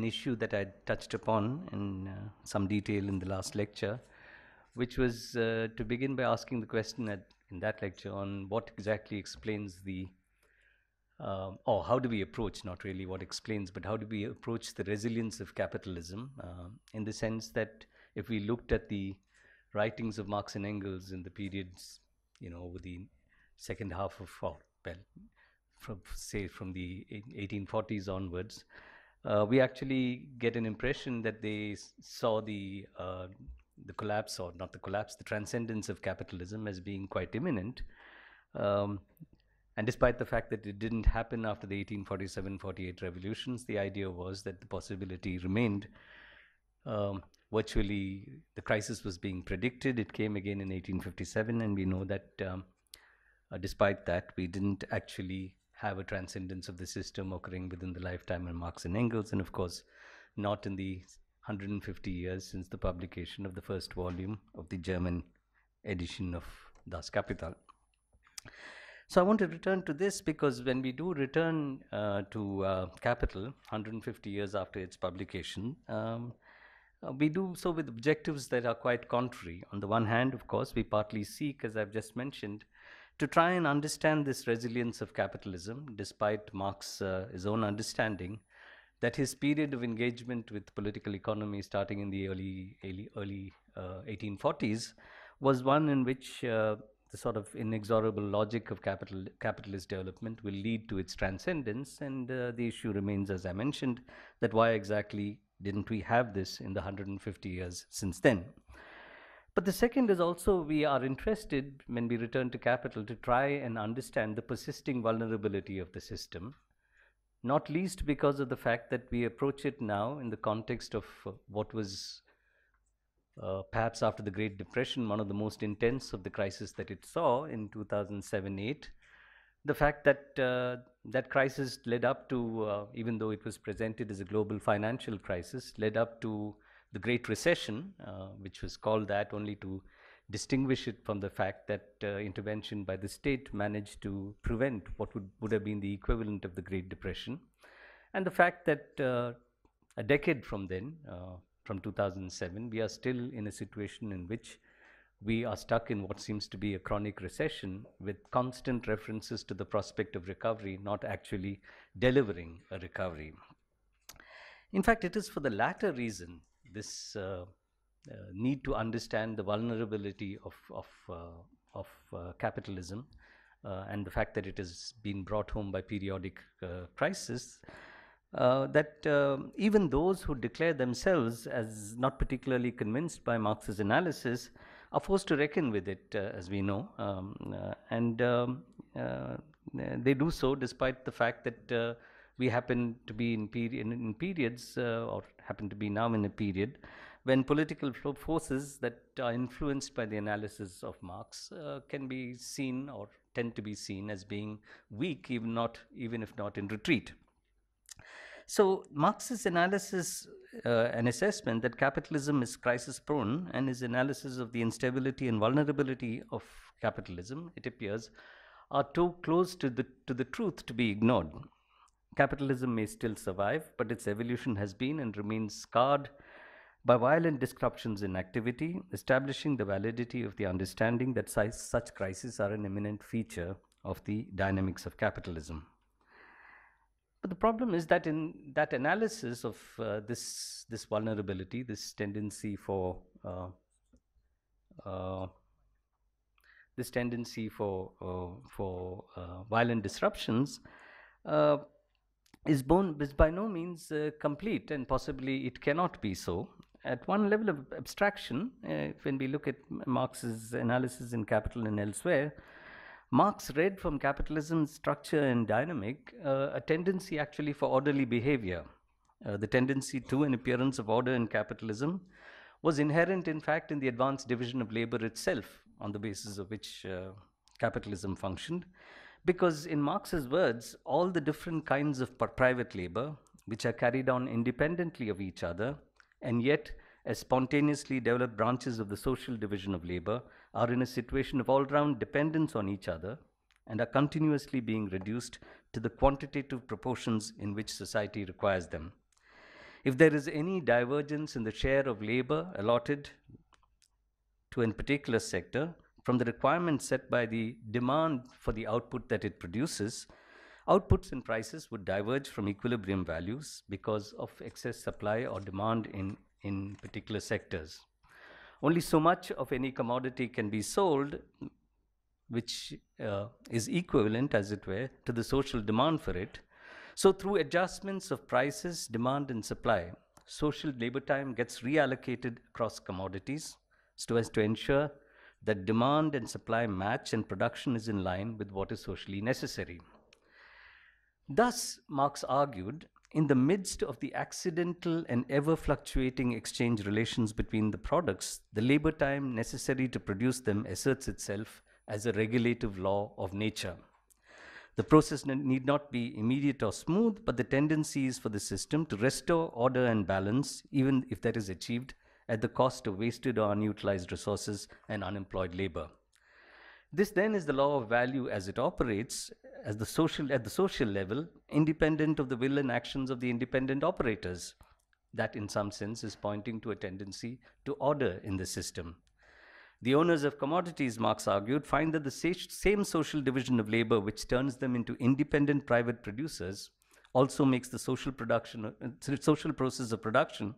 issue that I touched upon in some detail in the last lecture, which was to begin by asking the question in that lecture on what exactly explains the, or how do we approach, not really what explains, but how do we approach the resilience of capitalism, in the sense that if we looked at the writings of Marx and Engels in the periods, over the second half of, from the 1840s onwards, we actually get an impression that they saw the collapse, or not the collapse, the transcendence of capitalism as being quite imminent. And despite the fact that it didn't happen after the 1847-48 revolutions, the idea was that the possibility remained. Virtually, the crisis was being predicted. It came again in 1857, and we know that despite that, we didn't actually have a transcendence of the system occurring within the lifetime of Marx and Engels, and of course, not in the 150 years since the publication of the first volume of the German edition of Das Kapital. So I want to return to this because when we do return to Capital, 150 years after its publication, we do so with objectives that are quite contrary. On the one hand, of course, we partly seek, as I've just mentioned, to try and understand this resilience of capitalism, despite Marx's own understanding that his period of engagement with political economy starting in the early 1840s was one in which the sort of inexorable logic of capitalist development will lead to its transcendence, and the issue remains, as I mentioned, that why exactly didn't we have this in the 150 years since then? But the second is also we are interested, when we return to Capital, to try and understand the persisting vulnerability of the system, not least because of the fact that we approach it now in the context of what was perhaps after the Great Depression, one of the most intense of the crisis that it saw in 2007-8. The fact that that crisis led up to, even though it was presented as a global financial crisis, led up to the Great Recession, which was called that only to distinguish it from the fact that intervention by the state managed to prevent what would have been the equivalent of the Great Depression. And the fact that a decade from then, from 2007, we are still in a situation in which we are stuck in what seems to be a chronic recession with constant references to the prospect of recovery, not actually delivering a recovery. In fact, it is for the latter reason, this need to understand the vulnerability of capitalism and the fact that it has been brought home by periodic crisis, that even those who declare themselves as not particularly convinced by Marx's analysis are forced to reckon with it, as we know, and they do so despite the fact that we happen to be in periods, or happen to be now in a period, when political forces that are influenced by the analysis of Marx can be seen, or tend to be seen, as being weak, even if not in retreat. So Marx's analysis and assessment that capitalism is crisis-prone, and his analysis of the instability and vulnerability of capitalism, it appears, are too close to the truth to be ignored. Capitalism may still survive, but its evolution has been and remains scarred by violent disruptions in activity, establishing the validity of the understanding that such crises are an imminent feature of the dynamics of capitalism. But the problem is that in that analysis of this vulnerability, this tendency for violent disruptions, is by no means complete, and possibly it cannot be so. At one level of abstraction, when we look at Marx's analysis in Capital and elsewhere, Marx read from capitalism's structure and dynamic a tendency actually for orderly behavior. The tendency to an appearance of order in capitalism was inherent, in fact, in the advanced division of labor itself, on the basis of which capitalism functioned. Because in Marx's words, all the different kinds of private labor, which are carried on independently of each other, and yet as spontaneously developed branches of the social division of labor, are in a situation of all-round dependence on each other and are continuously being reduced to the quantitative proportions in which society requires them. If there is any divergence in the share of labor allotted to a particular sector from the requirements set by the demand for the output that it produces, outputs and prices would diverge from equilibrium values because of excess supply or demand in particular sectors. Only so much of any commodity can be sold which is equivalent, as it were, to the social demand for it. So through adjustments of prices, demand, and supply, social labor time gets reallocated across commodities so as to ensure that demand and supply match and production is in line with what is socially necessary. Thus, Marx argued, in the midst of the accidental and ever-fluctuating exchange relations between the products, the labor time necessary to produce them asserts itself as a regulative law of nature. The process need not be immediate or smooth, but the tendency is for the system to restore order and balance, even if that is achieved at the cost of wasted or unutilized resources and unemployed labor. This then is the law of value as it operates at the social level, independent of the will and actions of the independent operators. That, in some sense, is pointing to a tendency to order in the system. The owners of commodities, Marx argued, find that the same social division of labor which turns them into independent private producers also makes the social process of production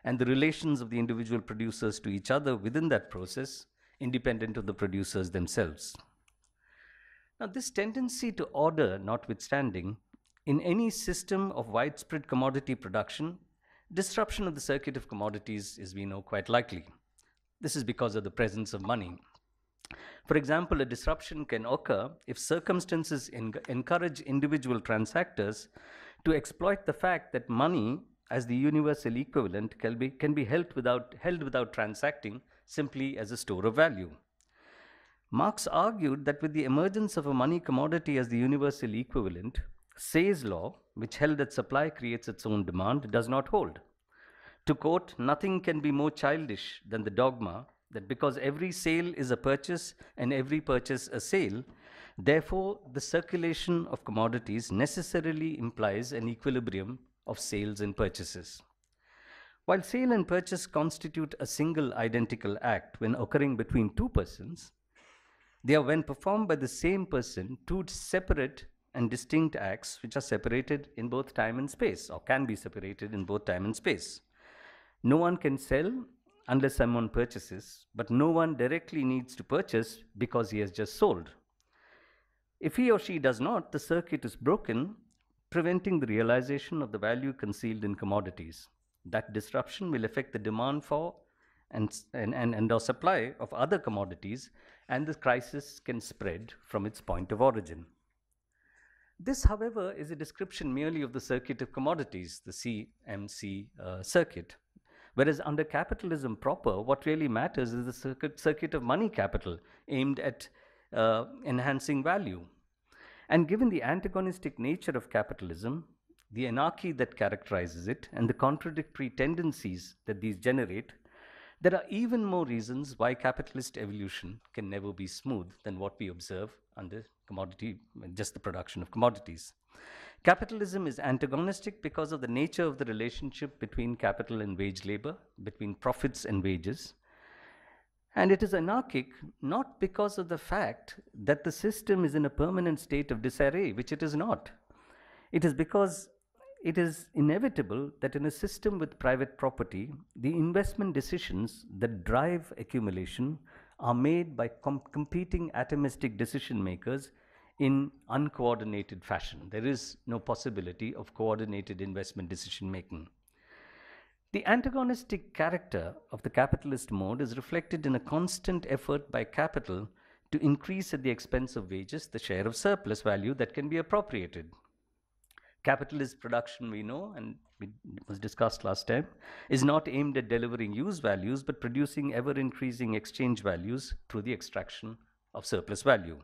and the relations of the individual producers to each other within that process independent of the producers themselves. Now, this tendency to order notwithstanding, in any system of widespread commodity production, disruption of the circuit of commodities is, we know, quite likely. This is because of the presence of money. For example, a disruption can occur if circumstances encourage individual transactors to exploit the fact that money as the universal equivalent can be held without transacting simply as a store of value. Marx argued that with the emergence of a money commodity as the universal equivalent, Say's law, which held that supply creates its own demand, does not hold. To quote, nothing can be more childish than the dogma that because every sale is a purchase and every purchase a sale, therefore the circulation of commodities necessarily implies an equilibrium of sales and purchases. While sale and purchase constitute a single identical act when occurring between two persons, they are, when performed by the same person, two separate and distinct acts which are separated in both time and space, or can be separated in both time and space. No one can sell unless someone purchases, but no one directly needs to purchase because he has just sold. If he or she does not, the circuit is broken, preventing the realization of the value concealed in commodities. That disruption will affect the demand for and or supply of other commodities, and the crisis can spread from its point of origin. This, however, is a description merely of the circuit of commodities, the CMC circuit. Whereas under capitalism proper, what really matters is the circuit of money capital aimed at enhancing value. And given the antagonistic nature of capitalism, the anarchy that characterizes it, and the contradictory tendencies that these generate, there are even more reasons why capitalist evolution can never be smooth than what we observe under just the production of commodities. Capitalism is antagonistic because of the nature of the relationship between capital and wage labor, between profits and wages. And it is anarchic not because of the fact that the system is in a permanent state of disarray, which it is not. It is because it is inevitable that in a system with private property, the investment decisions that drive accumulation are made by competing atomistic decision makers in uncoordinated fashion. There is no possibility of coordinated investment decision making. The antagonistic character of the capitalist mode is reflected in a constant effort by capital to increase at the expense of wages the share of surplus value that can be appropriated. Capitalist production, we know, and it was discussed last time, is not aimed at delivering use values, but producing ever-increasing exchange values through the extraction of surplus value.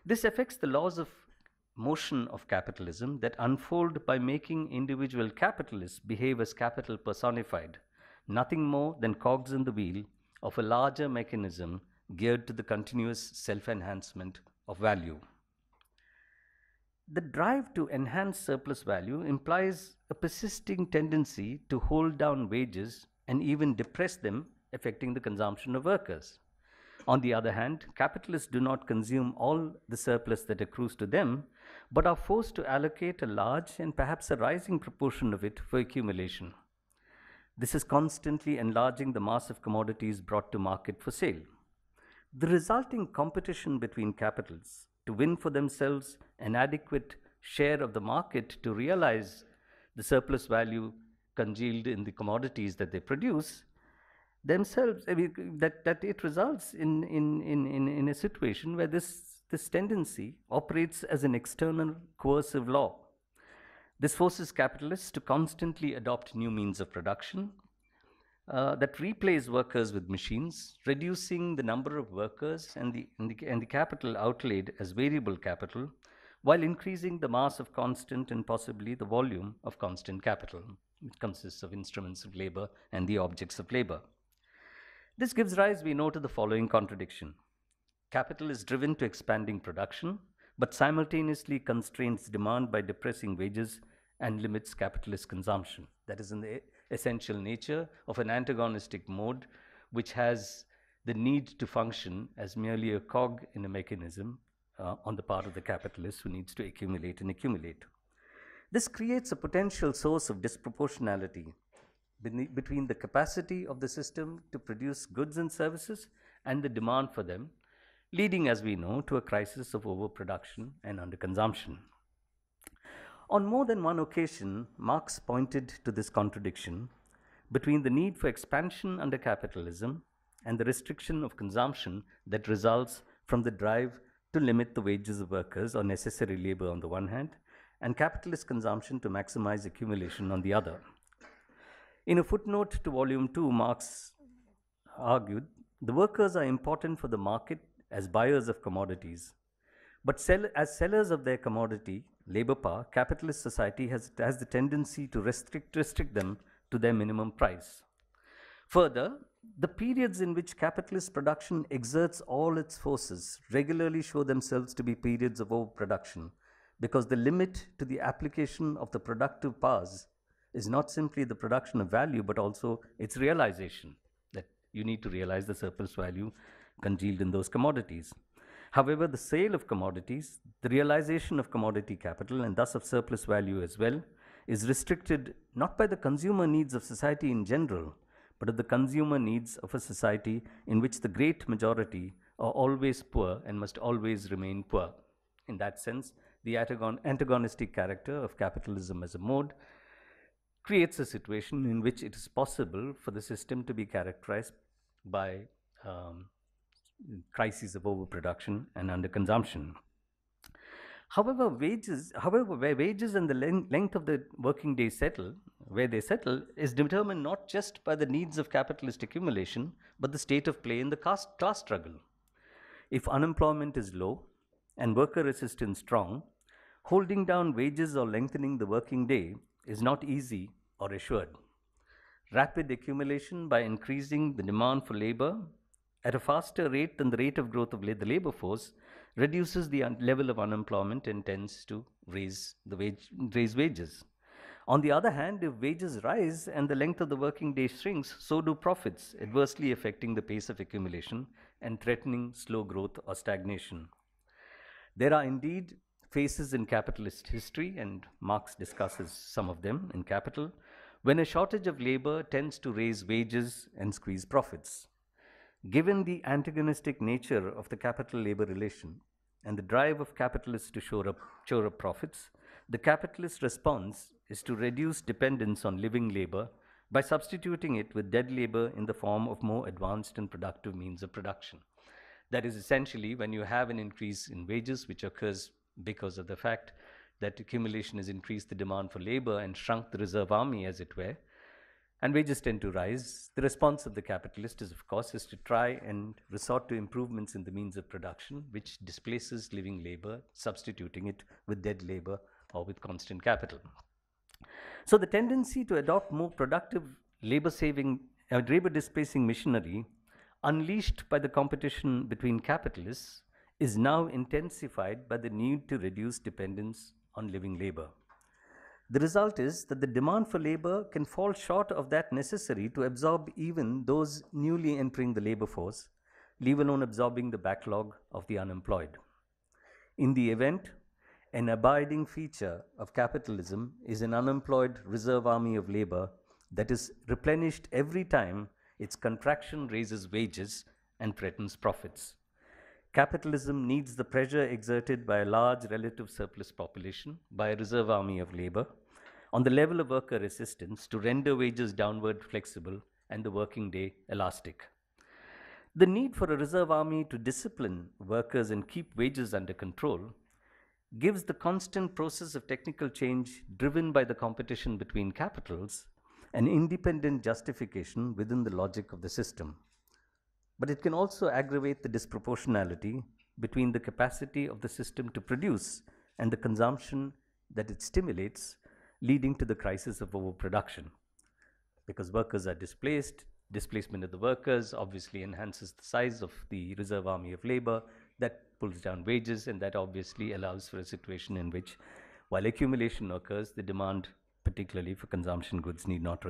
This affects the laws of motion of capitalism that unfold by making individual capitalists behave as capital personified, nothing more than cogs in the wheel of a larger mechanism geared to the continuous self-enhancement of value. The drive to enhance surplus value implies a persisting tendency to hold down wages and even depress them, affecting the consumption of workers. On the other hand, capitalists do not consume all the surplus that accrues to them, but are forced to allocate a large and perhaps a rising proportion of it for accumulation. This is constantly enlarging the mass of commodities brought to market for sale. The resulting competition between capitals to win for themselves an adequate share of the market to realize the surplus value congealed in the commodities that they produce themselves, that it results in a situation where this tendency operates as an external coercive law. This forces capitalists to constantly adopt new means of production that replace workers with machines, reducing the number of workers and the capital outlaid as variable capital, while increasing the mass of constant and possibly the volume of constant capital. It consists of instruments of labor and the objects of labor. This gives rise, we know, to the following contradiction. Capital is driven to expanding production, but simultaneously constrains demand by depressing wages and limits capitalist consumption. That is in the essential nature of an antagonistic mode which has the need to function as merely a cog in a mechanism on the part of the capitalist who needs to accumulate and accumulate. This creates a potential source of disproportionality between the capacity of the system to produce goods and services and the demand for them, leading, as we know, to a crisis of overproduction and underconsumption. On more than one occasion, Marx pointed to this contradiction between the need for expansion under capitalism and the restriction of consumption that results from the drive to limit the wages of workers or necessary labor on the one hand, and capitalist consumption to maximize accumulation on the other. In a footnote to Volume 2, Marx argued, the workers are important for the market as buyers of commodities, but as sellers of their commodity, labor power, capitalist society has the tendency to restrict them to their minimum price. Further, the periods in which capitalist production exerts all its forces regularly show themselves to be periods of overproduction, because the limit to the application of the productive powers is not simply the production of value, but also its realization, that you need to realize the surplus value congealed in those commodities. However, the sale of commodities, the realization of commodity capital, and thus of surplus value as well, is restricted not by the consumer needs of society in general, but of the consumer needs of a society in which the great majority are always poor and must always remain poor. In that sense, the antagonistic character of capitalism as a mode creates a situation in which it is possible for the system to be characterized by crises of overproduction and underconsumption. However, where wages and the length of the working day settle, is determined not just by the needs of capitalist accumulation, but the state of play in the class struggle. If unemployment is low and worker resistance strong, holding down wages or lengthening the working day is not easy or assured. Rapid accumulation by increasing the demand for labor at a faster rate than the rate of growth of the labor force reduces the level of unemployment and tends to raise wages. On the other hand, if wages rise and the length of the working day shrinks, so do profits, adversely affecting the pace of accumulation and threatening slow growth or stagnation. There are indeed phases in capitalist history, and Marx discusses some of them in Capital, when a shortage of labor tends to raise wages and squeeze profits. Given the antagonistic nature of the capital-labor relation and the drive of capitalists to shore up profits, the capitalist response is to reduce dependence on living labor by substituting it with dead labor in the form of more advanced and productive means of production. That is essentially when you have an increase in wages, which occurs because of the fact that accumulation has increased the demand for labor and shrunk the reserve army, as it were, and wages tend to rise. The response of the capitalist is, of course, to try and resort to improvements in the means of production, which displaces living labor, substituting it with dead labor or with constant capital. So the tendency to adopt more productive labor displacing machinery unleashed by the competition between capitalists is now intensified by the need to reduce dependence on living labor. The result is that the demand for labor can fall short of that necessary to absorb even those newly entering the labor force, leave alone absorbing the backlog of the unemployed. In the event, an abiding feature of capitalism is an unemployed reserve army of labor that is replenished every time its contraction raises wages and threatens profits. Capitalism needs the pressure exerted by a large relative surplus population, by a reserve army of labor, on the level of worker resistance to render wages downward flexible and the working day elastic. The need for a reserve army to discipline workers and keep wages under control gives the constant process of technical change driven by the competition between capitals an independent justification within the logic of the system. But it can also aggravate the disproportionality between the capacity of the system to produce and the consumption that it stimulates, leading to the crisis of overproduction. Because workers are displaced, displacement of the workers obviously enhances the size of the reserve army of labor, that pulls down wages, and that obviously allows for a situation in which, while accumulation occurs, the demand, particularly for consumption goods, need not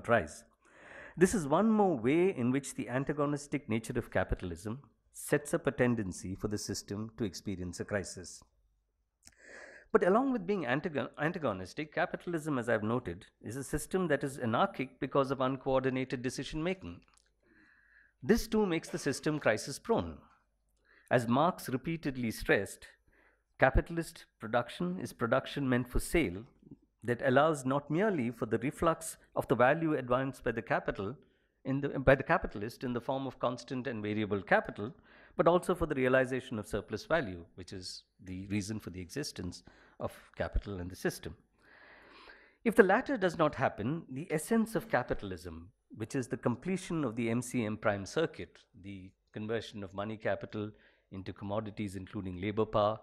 rise. This is one more way in which the antagonistic nature of capitalism sets up a tendency for the system to experience a crisis. But along with being antagonistic, capitalism, as I've noted, is a system that is anarchic because of uncoordinated decision making. This too makes the system crisis prone. As Marx repeatedly stressed, capitalist production is production meant for sale that allows not merely for the reflux of the value advanced by the capitalist in the form of constant and variable capital, but also for the realization of surplus value, which is the reason for the existence of capital in the system. If the latter does not happen, the essence of capitalism, which is the completion of the MCM prime circuit, the conversion of money capital into commodities including labor power,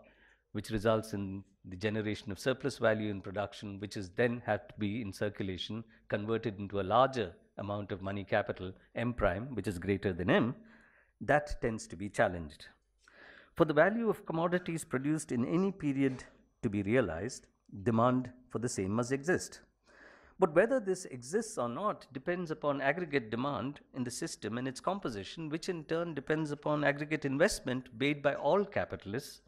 which results in the generation of surplus value in production, which is then had to be in circulation, converted into a larger amount of money capital, M prime, which is greater than M, that tends to be challenged. For the value of commodities produced in any period to be realized, demand for the same must exist. But whether this exists or not depends upon aggregate demand in the system and its composition, which in turn depends upon aggregate investment made by all capitalists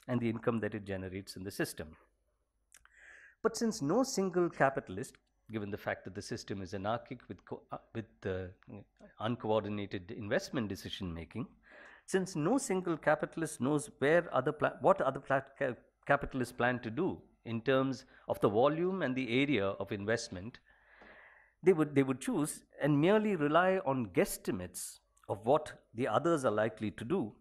and the income that it generates in the system. But since no single capitalist, given the fact that the system is anarchic with uncoordinated investment decision making, since no single capitalist knows what other capitalists plan to do in terms of the volume and the area of investment, they would choose and merely rely on guesstimates of what the others are likely to do.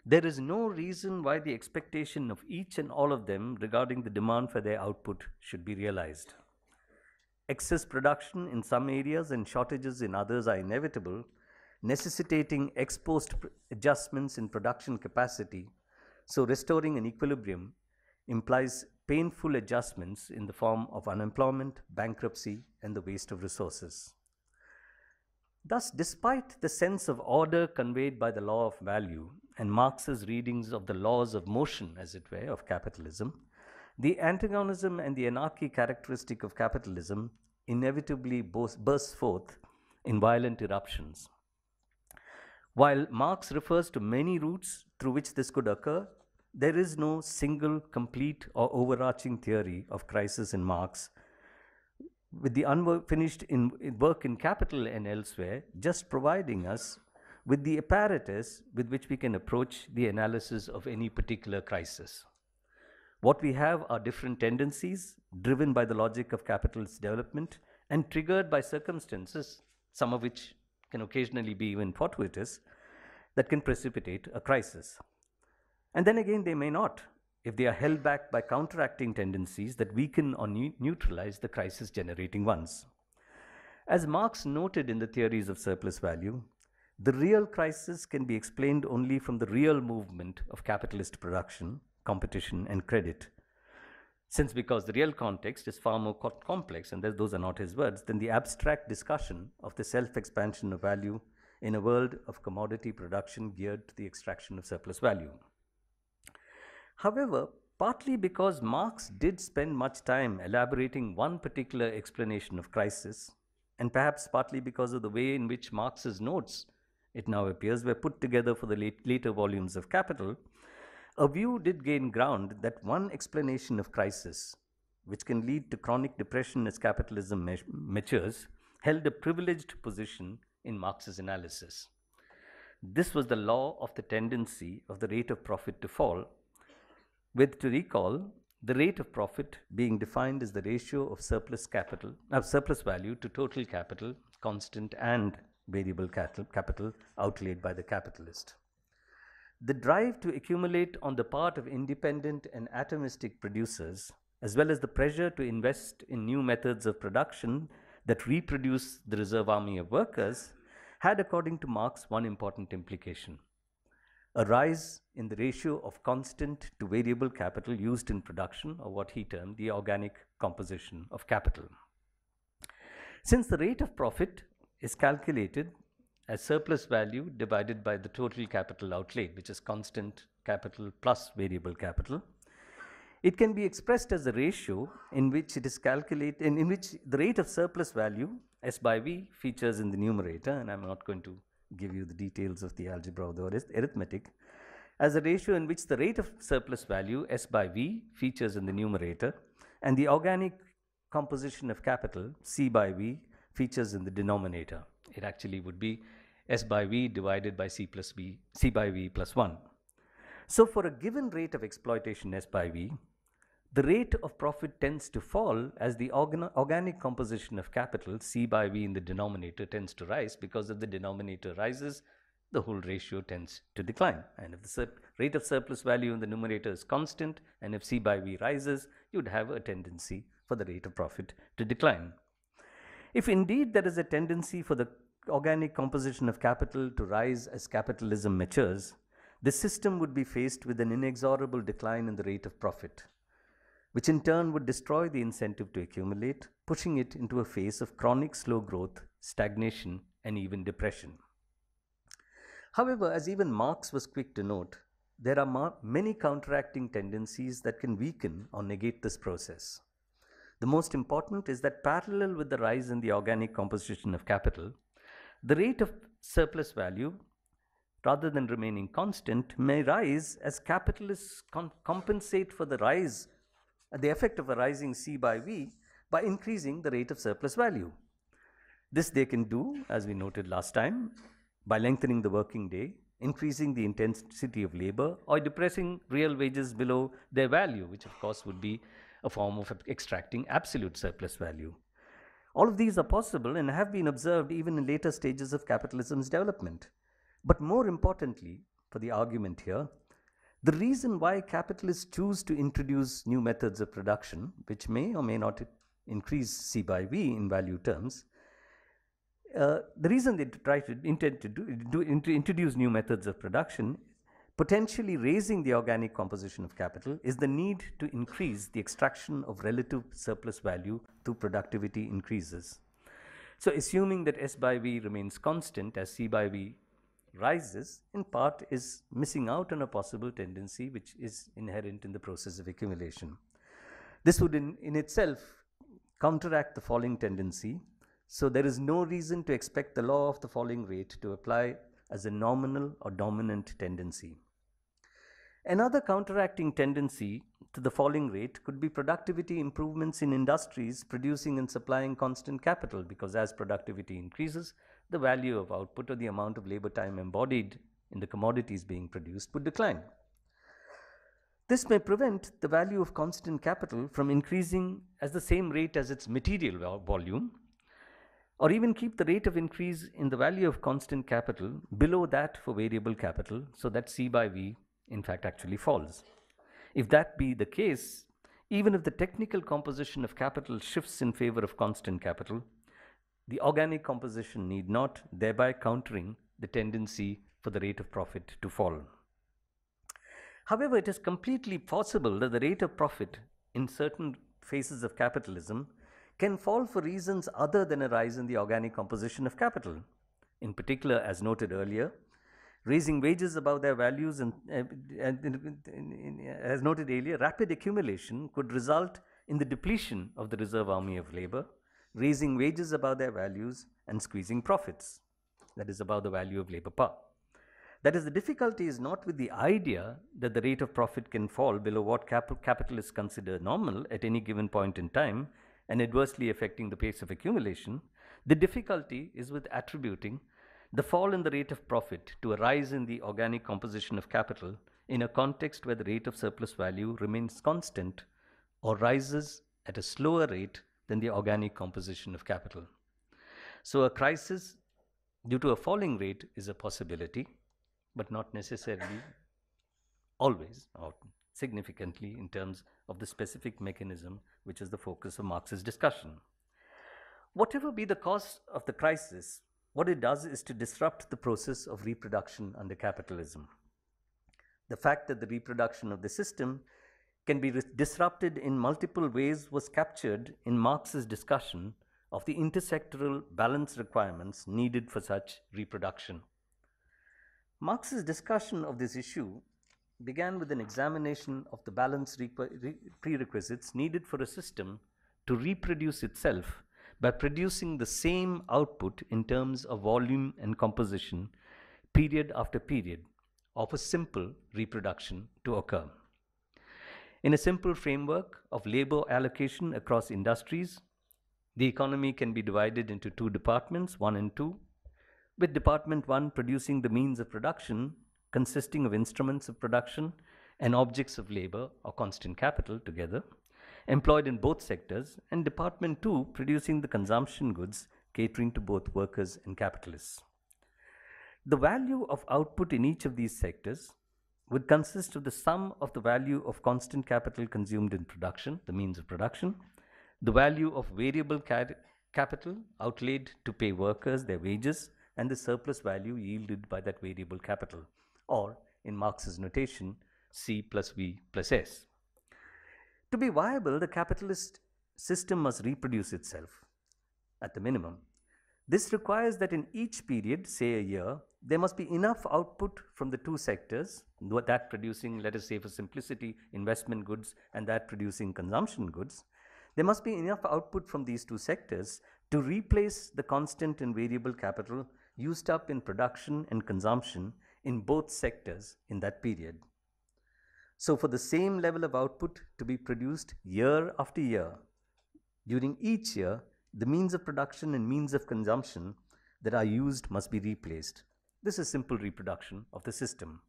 There is no reason why the expectation of each and all of them regarding the demand for their output should be realized. Excess production in some areas and shortages in others are inevitable, necessitating ex post adjustments in production capacity. So restoring an equilibrium implies painful adjustments in the form of unemployment, bankruptcy, and the waste of resources. Thus, despite the sense of order conveyed by the law of value and Marx's readings of the laws of motion, as it were, of capitalism, the antagonism and the anarchy characteristic of capitalism inevitably bursts forth in violent eruptions. While Marx refers to many routes through which this could occur, there is no single, complete, or overarching theory of crisis in Marx, with the unfinished work in Capital and elsewhere just providing us with the apparatus with which we can approach the analysis of any particular crisis. What we have are different tendencies driven by the logic of capitalist development and triggered by circumstances, some of which can occasionally be even fortuitous, that can precipitate a crisis. And then again, they may not, if they are held back by counteracting tendencies that weaken or neutralize the crisis-generating ones. As Marx noted in the theories of surplus value, the real crisis can be explained only from the real movement of capitalist production, competition, and credit. Because the real context is far more complex, and those are not his words, than the abstract discussion of the self-expansion of value in a world of commodity production geared to the extraction of surplus value. However, partly because Marx did spend much time elaborating one particular explanation of crisis, and perhaps partly because of the way in which Marx's notes, it now appears, were put together for the later volumes of Capital, a view did gain ground that one explanation of crisis, which can lead to chronic depression as capitalism matures, held a privileged position in Marx's analysis. This was the law of the tendency of the rate of profit to fall, with, to recall, the rate of profit being defined as the ratio of surplus value to total capital, constant and variable capital outlaid by the capitalist. The drive to accumulate on the part of independent and atomistic producers, as well as the pressure to invest in new methods of production that reproduce the reserve army of workers, had, according to Marx, one important implication: a rise in the ratio of constant to variable capital used in production, or what he termed the organic composition of capital. Since the rate of profit is calculated as surplus value divided by the total capital outlaid, which is constant capital plus variable capital, it can be expressed as a ratio in which it is calculated, in which the rate of surplus value, S by V, features in the numerator, and I'm not going to give you the details of the algebra or the arithmetic, as a ratio in which the rate of surplus value, S by V, features in the numerator, and the organic composition of capital, C by V, features in the denominator. It actually would be S by V divided by C by V plus 1. So for a given rate of exploitation, S by V, the rate of profit tends to fall as the organic composition of capital, C by V in the denominator, tends to rise. Because if the denominator rises, the whole ratio tends to decline. And if the rate of surplus value in the numerator is constant, and if C by V rises, you would have a tendency for the rate of profit to decline. If indeed there is a tendency for the organic composition of capital to rise as capitalism matures, the system would be faced with an inexorable decline in the rate of profit, which in turn would destroy the incentive to accumulate, pushing it into a phase of chronic slow growth, stagnation, and even depression. However, as even Marx was quick to note, there are many counteracting tendencies that can weaken or negate this process. The most important is that parallel with the rise in the organic composition of capital, the rate of surplus value, rather than remaining constant, may rise as capitalists compensate for the rise, the effect of a rising C by V, by increasing the rate of surplus value. This they can do, as we noted last time, by lengthening the working day, increasing the intensity of labor, or depressing real wages below their value, which of course would be a form of extracting absolute surplus value. All of these are possible and have been observed even in later stages of capitalism's development. But more importantly, for the argument here, the reason why capitalists choose to introduce new methods of production, which may or may not increase C by V in value terms, the reason they intend to introduce new methods of production, potentially raising the organic composition of capital, is the need to increase the extraction of relative surplus value through productivity increases. So assuming that S by V remains constant as C by V rises, in part is missing out on a possible tendency which is inherent in the process of accumulation. This would in itself counteract the falling tendency, so there is no reason to expect the law of the falling rate to apply as a nominal or dominant tendency. Another counteracting tendency to the falling rate could be productivity improvements in industries producing and supplying constant capital, because as productivity increases, the value of output or the amount of labor time embodied in the commodities being produced would decline. This may prevent the value of constant capital from increasing at the same rate as its material volume, or even keep the rate of increase in the value of constant capital below that for variable capital, so that C by V in fact actually falls. If that be the case, even if the technical composition of capital shifts in favor of constant capital, the organic composition need not, thereby countering the tendency for the rate of profit to fall. However, it is completely possible that the rate of profit in certain phases of capitalism can fall for reasons other than a rise in the organic composition of capital. In particular, as noted earlier, raising wages above their values and as noted earlier, rapid accumulation could result in the depletion of the reserve army of labor, raising wages above their values and squeezing profits, that is above the value of labor power. That is, the difficulty is not with the idea that the rate of profit can fall below what capitalists consider normal at any given point in time and adversely affecting the pace of accumulation. The difficulty is with attributing the fall in the rate of profit to a rise in the organic composition of capital in a context where the rate of surplus value remains constant or rises at a slower rate than the organic composition of capital. So a crisis due to a falling rate is a possibility, but not necessarily always or significantly in terms of the specific mechanism which is the focus of Marx's discussion. Whatever be the cause of the crisis, what it does is to disrupt the process of reproduction under capitalism. The fact that the reproduction of the system can be disrupted in multiple ways was captured in Marx's discussion of the intersectoral balance requirements needed for such reproduction. Marx's discussion of this issue began with an examination of the balance prerequisites needed for a system to reproduce itself by producing the same output in terms of volume and composition period after period of a simple reproduction to occur. In a simple framework of labor allocation across industries, the economy can be divided into two departments, 1 and 2, with Department 1 producing the means of production consisting of instruments of production and objects of labor or constant capital together, employed in both sectors, and Department 2 producing the consumption goods catering to both workers and capitalists. The value of output in each of these sectors would consist of the sum of the value of constant capital consumed in production, the means of production, the value of variable capital outlaid to pay workers their wages, and the surplus value yielded by that variable capital, or in Marx's notation, C plus V plus S. To be viable, the capitalist system must reproduce itself at the minimum. This requires that in each period, say a year, there must be enough output from the two sectors, that producing, let us say for simplicity, investment goods and that producing consumption goods. There must be enough output from these two sectors to replace the constant and variable capital used up in production and consumption in both sectors in that period. So for the same level of output to be produced year after year, during each year, the means of production and means of consumption that are used must be replaced. This is simple reproduction of the system.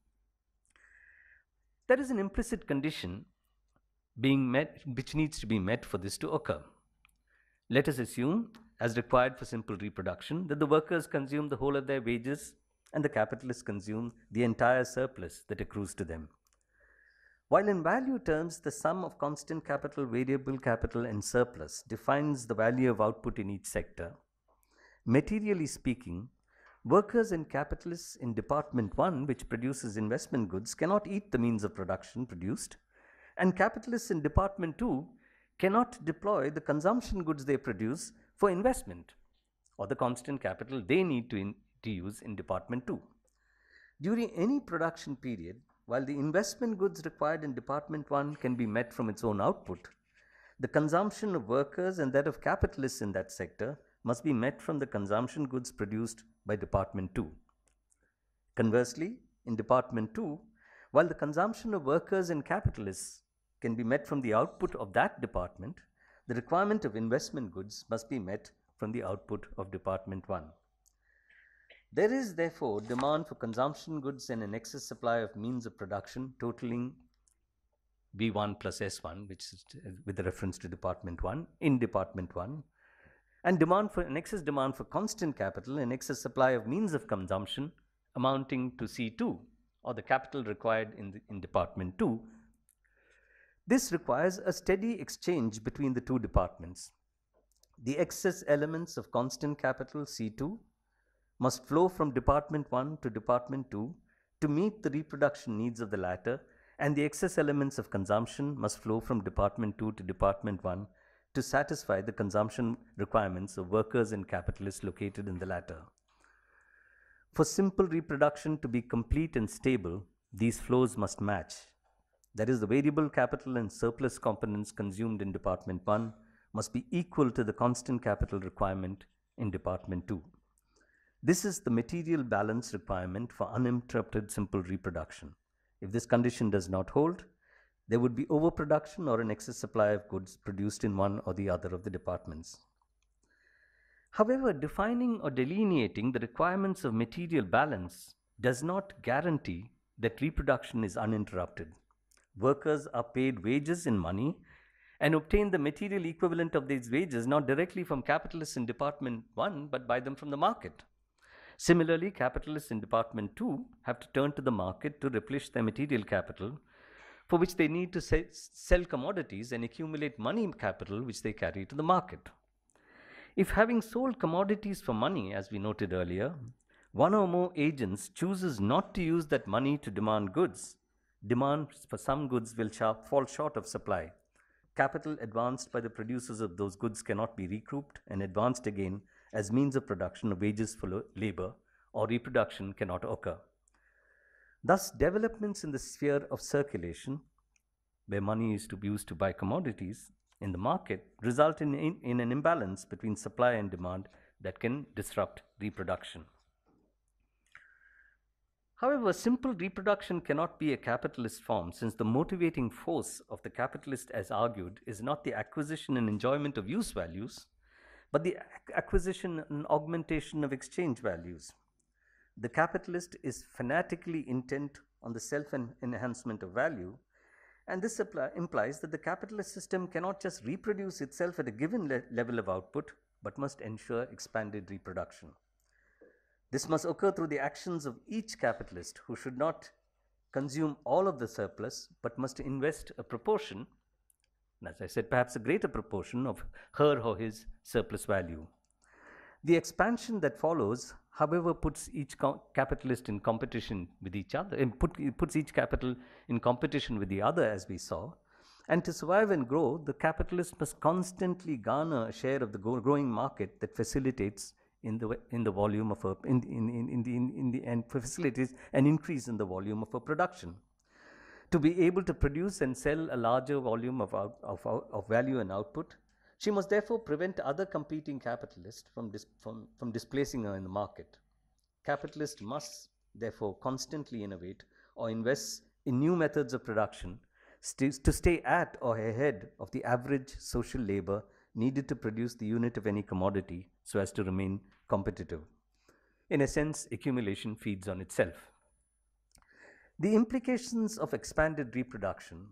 There is an implicit condition being met, which needs to be met for this to occur. Let us assume, as required for simple reproduction, that the workers consume the whole of their wages and the capitalists consume the entire surplus that accrues to them. While in value terms, the sum of constant capital, variable capital, and surplus defines the value of output in each sector, materially speaking, workers and capitalists in Department 1, which produces investment goods, cannot eat the means of production produced, and capitalists in Department 2 cannot deploy the consumption goods they produce for investment or the constant capital they need to use in Department 2. During any production period, while the investment goods required in Department 1 can be met from its own output, the consumption of workers and that of capitalists in that sector must be met from the consumption goods produced by Department 2. Conversely, in Department 2, while the consumption of workers and capitalists can be met from the output of that department, the requirement of investment goods must be met from the output of Department 1. There is therefore demand for consumption goods and an excess supply of means of production totaling B1 plus S1, which is with the reference to Department 1, in Department 1, and an excess demand for constant capital and excess supply of means of consumption amounting to C2, or the capital required in Department 2. This requires a steady exchange between the two departments. The excess elements of constant capital C2 must flow from Department 1 to Department 2 to meet the reproduction needs of the latter, and the excess elements of consumption must flow from Department 2 to Department 1 to satisfy the consumption requirements of workers and capitalists located in the latter. For simple reproduction to be complete and stable, these flows must match. That is, the variable capital and surplus components consumed in Department 1 must be equal to the constant capital requirement in Department 2. This is the material balance requirement for uninterrupted simple reproduction. If this condition does not hold, there would be overproduction or an excess supply of goods produced in one or the other of the departments. However, defining or delineating the requirements of material balance does not guarantee that reproduction is uninterrupted. Workers are paid wages in money and obtain the material equivalent of these wages not directly from capitalists in Department 1 but buy them from the market. Similarly, capitalists in Department 2 have to turn to the market to replenish their material capital, for which they need to sell commodities and accumulate money capital which they carry to the market. If, having sold commodities for money, as we noted earlier, one or more agents chooses not to use that money to demand goods, demand for some goods will fall short of supply. Capital advanced by the producers of those goods cannot be recouped and advanced again as means of production of wages for labor, or reproduction cannot occur. Thus, developments in the sphere of circulation, where money is to be used to buy commodities in the market, result in an imbalance between supply and demand that can disrupt reproduction. However, simple reproduction cannot be a capitalist form, since the motivating force of the capitalist, as argued, is not the acquisition and enjoyment of use values, but the acquisition and augmentation of exchange values. The capitalist is fanatically intent on the self-enhancement of value, and this implies that the capitalist system cannot just reproduce itself at a given level of output, but must ensure expanded reproduction. This must occur through the actions of each capitalist, who should not consume all of the surplus, but must invest a proportion, as I said, perhaps a greater proportion of her or his surplus value. The expansion that follows, however, puts each capitalist in competition with each other, and puts each capital in competition with the other, as we saw. And to survive and grow, the capitalist must constantly garner a share of the growing market that facilitates facilitates an increase in the volume of her production. To be able to produce and sell a larger volume of value and output, she must therefore prevent other competing capitalists from displacing her in the market. Capitalists must therefore constantly innovate or invest in new methods of production to stay at or ahead of the average social labor needed to produce the unit of any commodity so as to remain competitive. In a sense, accumulation feeds on itself. The implications of expanded reproduction,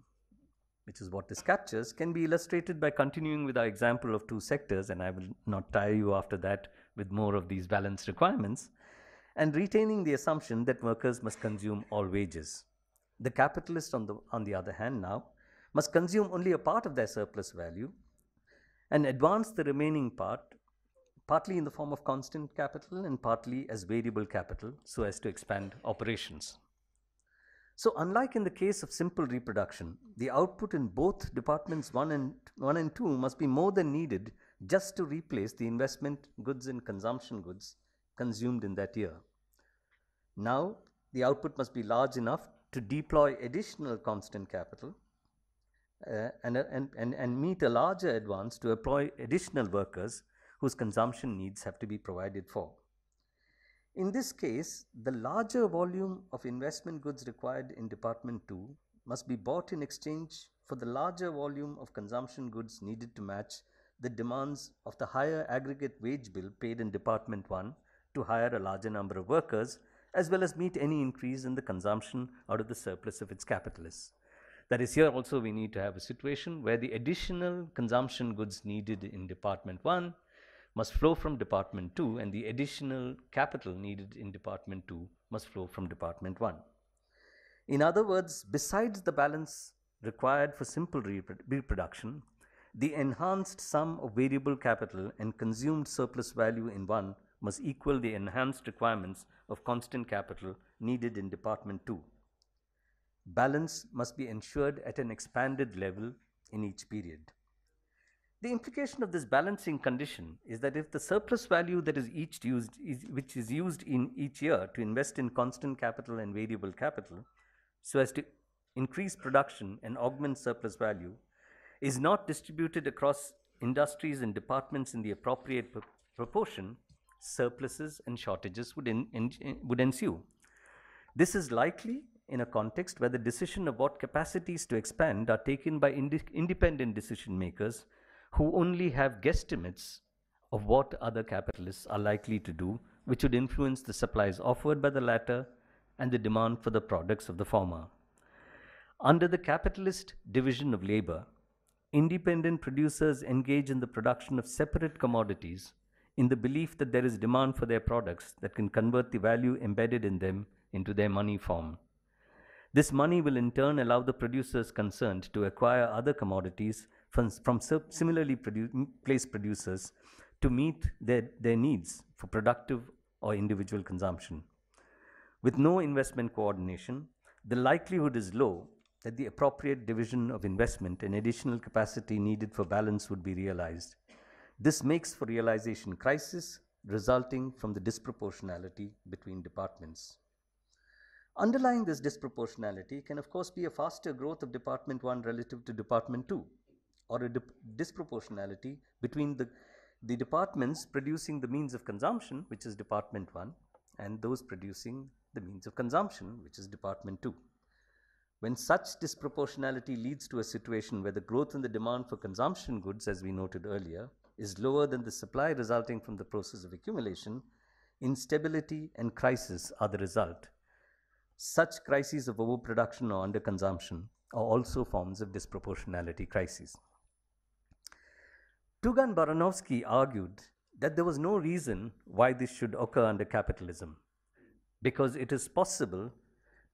which is what this captures, can be illustrated by continuing with our example of two sectors, and I will not tire you after that with more of these balance requirements, and retaining the assumption that workers must consume all wages. The capitalist, on the other hand, now must consume only a part of their surplus value and advance the remaining part, partly in the form of constant capital and partly as variable capital, so as to expand operations. So, unlike in the case of simple reproduction, the output in both departments 1 and 2 must be more than needed just to replace the investment goods and consumption goods consumed in that year. Now, the output must be large enough to deploy additional constant capital and meet a larger advance to employ additional workers whose consumption needs have to be provided for. In this case, the larger volume of investment goods required in Department 2 must be bought in exchange for the larger volume of consumption goods needed to match the demands of the higher aggregate wage bill paid in Department 1 to hire a larger number of workers, as well as meet any increase in the consumption out of the surplus of its capitalists. That is, here also we need to have a situation where the additional consumption goods needed in Department 1 must flow from Department 2, and the additional capital needed in Department 2 must flow from Department 1. In other words, besides the balance required for simple reproduction, the enhanced sum of variable capital and consumed surplus value in 1 must equal the enhanced requirements of constant capital needed in Department 2. Balance must be ensured at an expanded level in each period. The implication of this balancing condition is that if the surplus value that is which is used in each year to invest in constant capital and variable capital, so as to increase production and augment surplus value, is not distributed across industries and departments in the appropriate proportion, surpluses and shortages would ensue. This is likely in a context where the decision of what capacities to expand are taken by independent decision makers who only have guesstimates of what other capitalists are likely to do, which would influence the supplies offered by the latter and the demand for the products of the former. Under the capitalist division of labor, independent producers engage in the production of separate commodities in the belief that there is demand for their products that can convert the value embedded in them into their money form. This money will in turn allow the producers concerned to acquire other commodities from similarly placed producers to meet their needs for productive or individual consumption. With no investment coordination, the likelihood is low that the appropriate division of investment and additional capacity needed for balance would be realized. This makes for realization crisis resulting from the disproportionality between departments. Underlying this disproportionality can of course be a faster growth of Department 1 relative to Department 2, or a disproportionality between the departments producing the means of consumption, which is Department 1, and those producing the means of consumption, which is Department 2. When such disproportionality leads to a situation where the growth in the demand for consumption goods, as we noted earlier, is lower than the supply resulting from the process of accumulation, instability and crisis are the result. Such crises of overproduction or underconsumption are also forms of disproportionality crises. Tugan-Baranovsky argued that there was no reason why this should occur under capitalism, because it is possible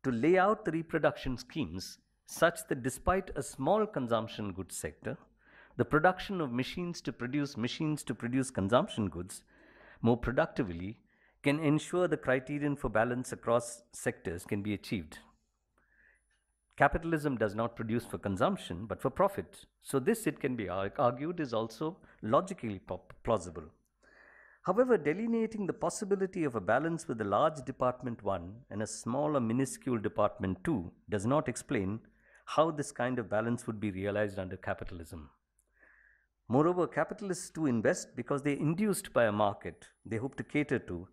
to lay out the reproduction schemes such that despite a small consumption goods sector, the production of machines to produce consumption goods more productively can ensure the criterion for balance across sectors can be achieved. Capitalism does not produce for consumption, but for profit. So this, it can be argued, is also logically plausible. However, delineating the possibility of a balance with a large Department 1 and a small or minuscule Department 2 does not explain how this kind of balance would be realized under capitalism. Moreover, capitalists too invest because they are induced by a market they hope to cater to,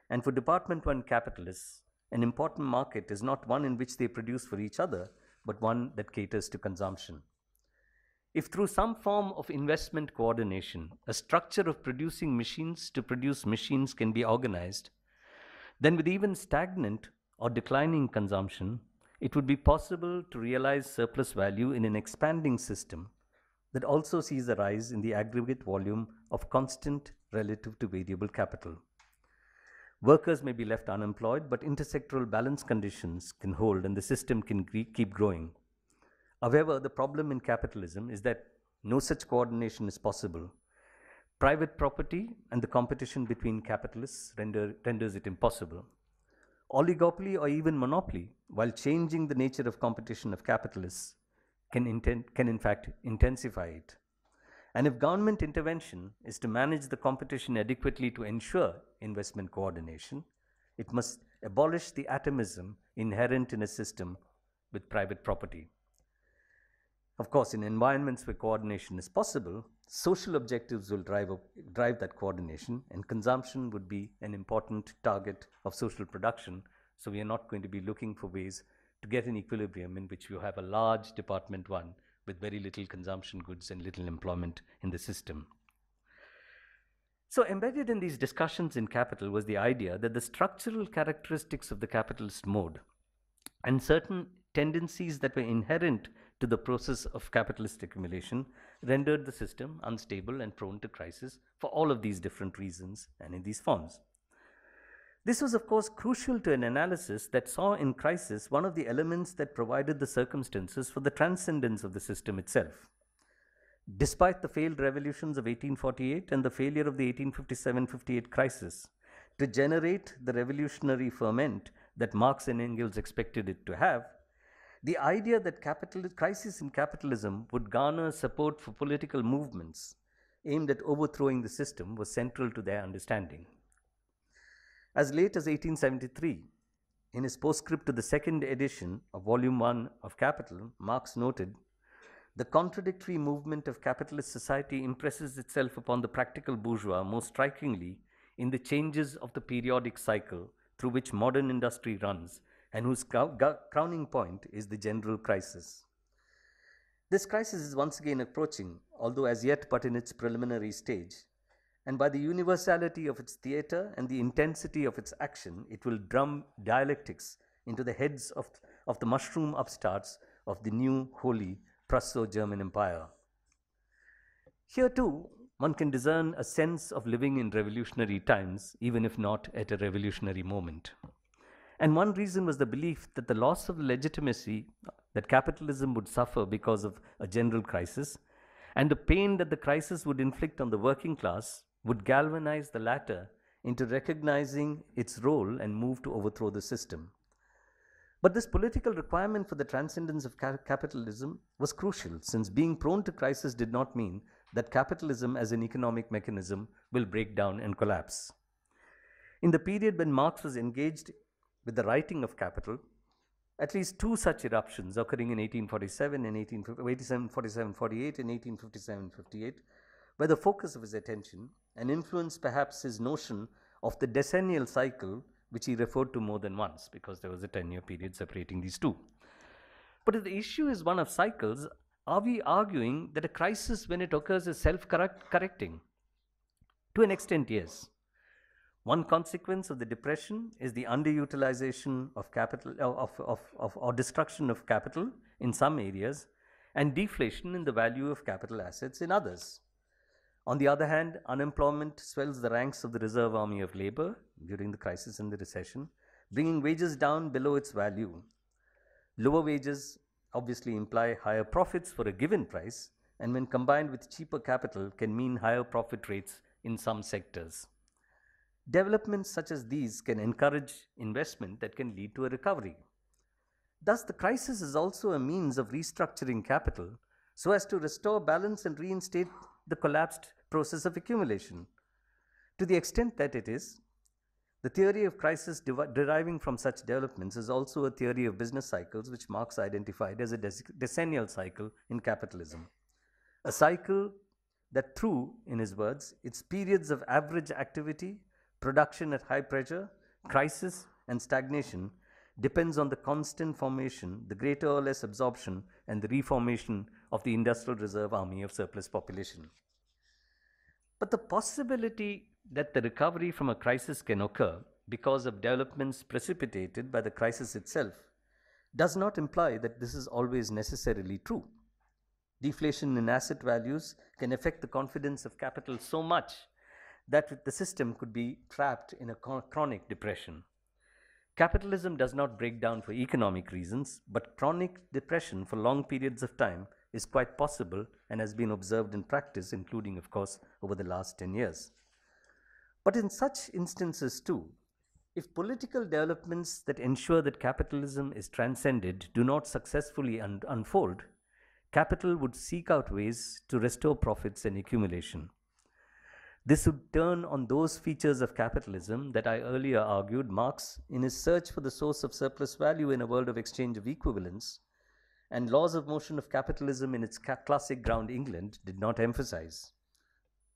and for Department 1 capitalists, an important market is not one in which they produce for each other, but one that caters to consumption. If through some form of investment coordination, a structure of producing machines to produce machines can be organized, then with even stagnant or declining consumption, it would be possible to realize surplus value in an expanding system that also sees a rise in the aggregate volume of constant relative to variable capital. Workers may be left unemployed, but intersectoral balance conditions can hold and the system can keep growing. However, the problem in capitalism is that no such coordination is possible. Private property and the competition between capitalists renders it impossible. Oligopoly or even monopoly, while changing the nature of competition of capitalists, can in fact intensify it. And if government intervention is to manage the competition adequately to ensure investment coordination, it must abolish the atomism inherent in a system with private property. Of course, in environments where coordination is possible, social objectives will drive that coordination, and consumption would be an important target of social production. So we are not going to be looking for ways to get an equilibrium in which you have a large Department 1 with very little consumption goods and little employment in the system. So embedded in these discussions in Capital was the idea that the structural characteristics of the capitalist mode and certain tendencies that were inherent to the process of capitalist accumulation rendered the system unstable and prone to crisis for all of these different reasons and in these forms. This was, of course, crucial to an analysis that saw in crisis one of the elements that provided the circumstances for the transcendence of the system itself. Despite the failed revolutions of 1848 and the failure of the 1857-58 crisis to generate the revolutionary ferment that Marx and Engels expected it to have, the idea that crisis in capitalism would garner support for political movements aimed at overthrowing the system was central to their understanding. As late as 1873, in his postscript to the second edition of Volume 1 of Capital, Marx noted, "The contradictory movement of capitalist society impresses itself upon the practical bourgeois most strikingly in the changes of the periodic cycle through which modern industry runs, and whose crowning point is the general crisis. This crisis is once again approaching, although as yet but in its preliminary stage, and by the universality of its theatre and the intensity of its action, it will drum dialectics into the heads of the mushroom upstarts of the new holy Prusso-German Empire." Here too, one can discern a sense of living in revolutionary times, even if not at a revolutionary moment. And one reason was the belief that the loss of legitimacy that capitalism would suffer because of a general crisis, and the pain that the crisis would inflict on the working class, would galvanize the latter into recognizing its role and move to overthrow the system. But this political requirement for the transcendence of capitalism was crucial, since being prone to crisis did not mean that capitalism as an economic mechanism will break down and collapse. In the period when Marx was engaged with the writing of Capital, at least two such eruptions occurring in 1847 and 1847-48 and 1857-58 were the focus of his attention and influenced perhaps his notion of the decennial cycle, which he referred to more than once because there was a 10-year period separating these two. But if the issue is one of cycles, are we arguing that a crisis, when it occurs, is self-correcting? To an extent, yes. One consequence of the depression is the underutilization of capital, or destruction of capital in some areas, and deflation in the value of capital assets in others. On the other hand, unemployment swells the ranks of the reserve army of labor during the crisis and the recession, bringing wages down below its value. Lower wages obviously imply higher profits for a given price, and when combined with cheaper capital can mean higher profit rates in some sectors. Developments such as these can encourage investment that can lead to a recovery. Thus, the crisis is also a means of restructuring capital so as to restore balance and reinstate the collapsed process of accumulation. To the extent that it is, the theory of crisis deriving from such developments is also a theory of business cycles, which Marx identified as a decennial cycle in capitalism. A cycle that through, in his words, its periods of average activity, production at high pressure, crisis, and stagnation depends on the constant formation, the greater or less absorption, and the reformation of the industrial reserve army of surplus population. But the possibility that the recovery from a crisis can occur because of developments precipitated by the crisis itself does not imply that this is always necessarily true. Deflation in asset values can affect the confidence of capital so much that the system could be trapped in a chronic depression. Capitalism does not break down for economic reasons, but chronic depression for long periods of time is quite possible and has been observed in practice, including, of course, over the last 10 years. But in such instances too, if political developments that ensure that capitalism is transcended do not successfully unfold, capital would seek out ways to restore profits and accumulation. This would turn on those features of capitalism that I earlier argued Marx, in his search for the source of surplus value in a world of exchange of equivalents, and laws of motion of capitalism in its classic ground England, did not emphasize.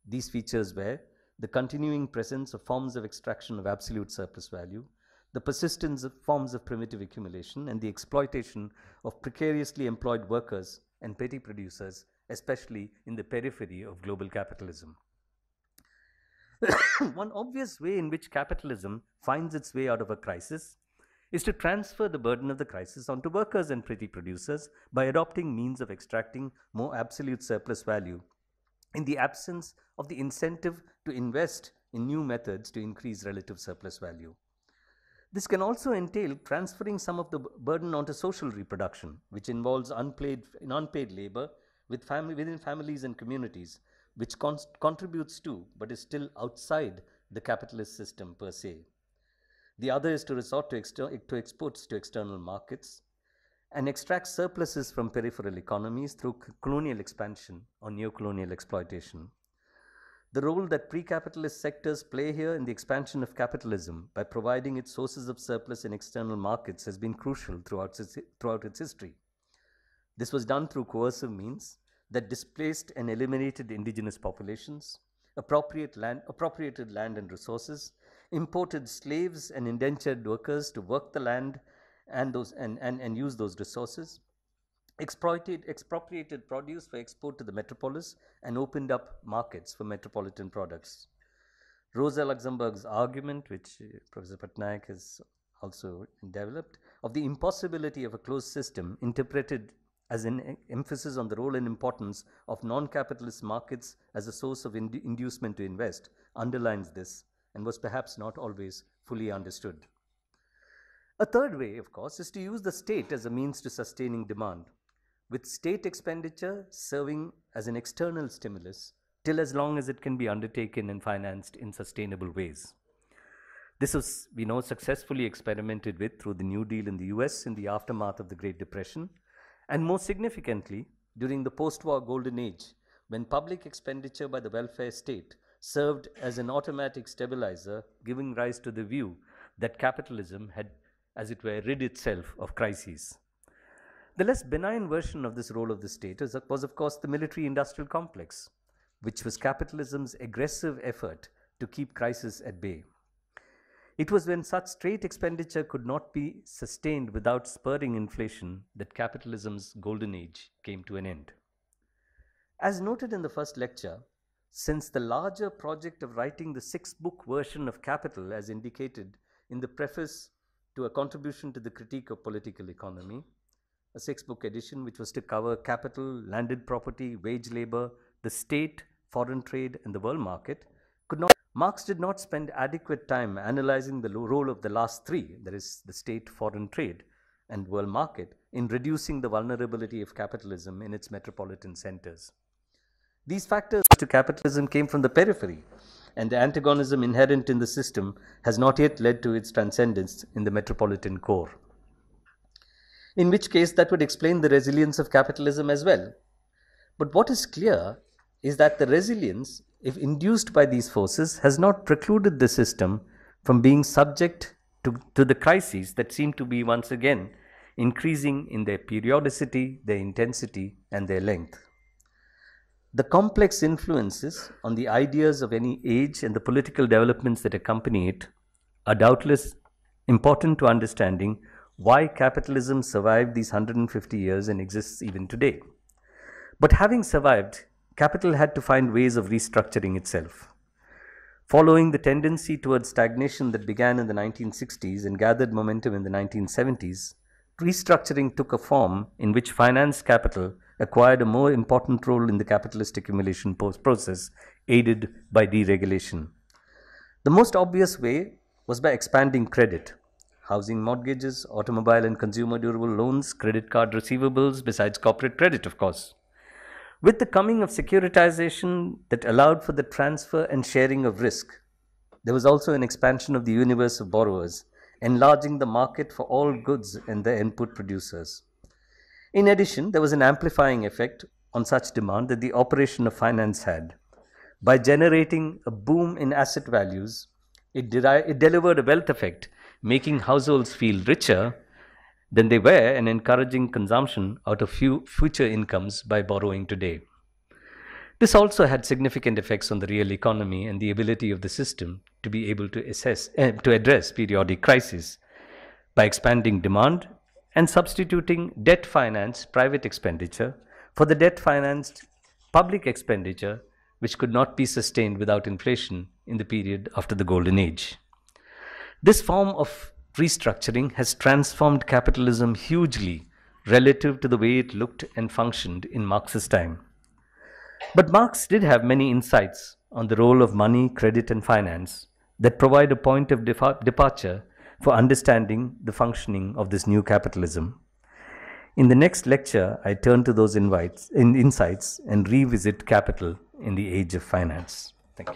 These features were the continuing presence of forms of extraction of absolute surplus value, the persistence of forms of primitive accumulation, and the exploitation of precariously employed workers and petty producers, especially in the periphery of global capitalism. One obvious way in which capitalism finds its way out of a crisis is to transfer the burden of the crisis onto workers and petty producers by adopting means of extracting more absolute surplus value in the absence of the incentive to invest in new methods to increase relative surplus value. This can also entail transferring some of the burden onto social reproduction, which involves unpaid labor within families and communities, which contributes to but is still outside the capitalist system per se. The other is to resort to exports to external markets and extract surpluses from peripheral economies through colonial expansion or neo-colonial exploitation. The role that pre-capitalist sectors play here in the expansion of capitalism by providing its sources of surplus in external markets has been crucial throughout its history. This was done through coercive means that displaced and eliminated indigenous populations, appropriated land and resources, imported slaves and indentured workers to work the land and use those resources, expropriated produce for export to the metropolis, and opened up markets for metropolitan products. Rosa Luxemburg's argument, which Professor Patnaik has also developed, of the impossibility of a closed system interpreted as an emphasis on the role and importance of non-capitalist markets as a source of inducement to invest, underlines this and was perhaps not always fully understood. A third way, of course, is to use the state as a means to sustaining demand, with state expenditure serving as an external stimulus till as long as it can be undertaken and financed in sustainable ways. This was, we know, successfully experimented with through the New Deal in the US in the aftermath of the Great Depression, and more significantly, during the post-war golden age, when public expenditure by the welfare state served as an automatic stabilizer, giving rise to the view that capitalism had, as it were, rid itself of crises. The less benign version of this role of the state was, of course, the military-industrial complex, which was capitalism's aggressive effort to keep crisis at bay. It was when such straight expenditure could not be sustained without spurring inflation that capitalism's golden age came to an end. As noted in the first lecture, since the larger project of writing the six-book version of Capital, as indicated in the preface to A Contribution to the Critique of Political Economy, a six-book edition which was to cover capital, landed property, wage labor, the state, foreign trade, and the world market, Marx did not spend adequate time analyzing the role of the last three, that is, the state, foreign trade, and world market, in reducing the vulnerability of capitalism in its metropolitan centers. These factors to capitalism came from the periphery, and the antagonism inherent in the system has not yet led to its transcendence in the metropolitan core. In which case, that would explain the resilience of capitalism as well. But what is clear is that the resilience, if induced by these forces, has not precluded the system from being subject to the crises that seem to be once again increasing in their periodicity, their intensity, and their length. The complex influences on the ideas of any age and the political developments that accompany it are doubtless important to understanding why capitalism survived these 150 years and exists even today. But having survived, capital had to find ways of restructuring itself. Following the tendency towards stagnation that began in the 1960s and gathered momentum in the 1970s, restructuring took a form in which finance capital acquired a more important role in the capitalist accumulation process, aided by deregulation. The most obvious way was by expanding credit. Housing mortgages, automobile and consumer durable loans, credit card receivables, besides corporate credit, of course. With the coming of securitization that allowed for the transfer and sharing of risk, there was also an expansion of the universe of borrowers, enlarging the market for all goods and their input producers. In addition, there was an amplifying effect on such demand that the operation of finance had. By generating a boom in asset values, it delivered a wealth effect, making households feel richer than they were and encouraging consumption out of future incomes by borrowing today. This also had significant effects on the real economy and the ability of the system to be able to address periodic crises by expanding demand and substituting debt financed private expenditure for the debt financed public expenditure, which could not be sustained without inflation in the period after the Golden Age. This form of restructuring has transformed capitalism hugely relative to the way it looked and functioned in Marx's time. But Marx did have many insights on the role of money, credit, and finance that provide a point of departure for understanding the functioning of this new capitalism. In the next lecture, I turn to those insights and revisit capital in the age of finance. Thank you.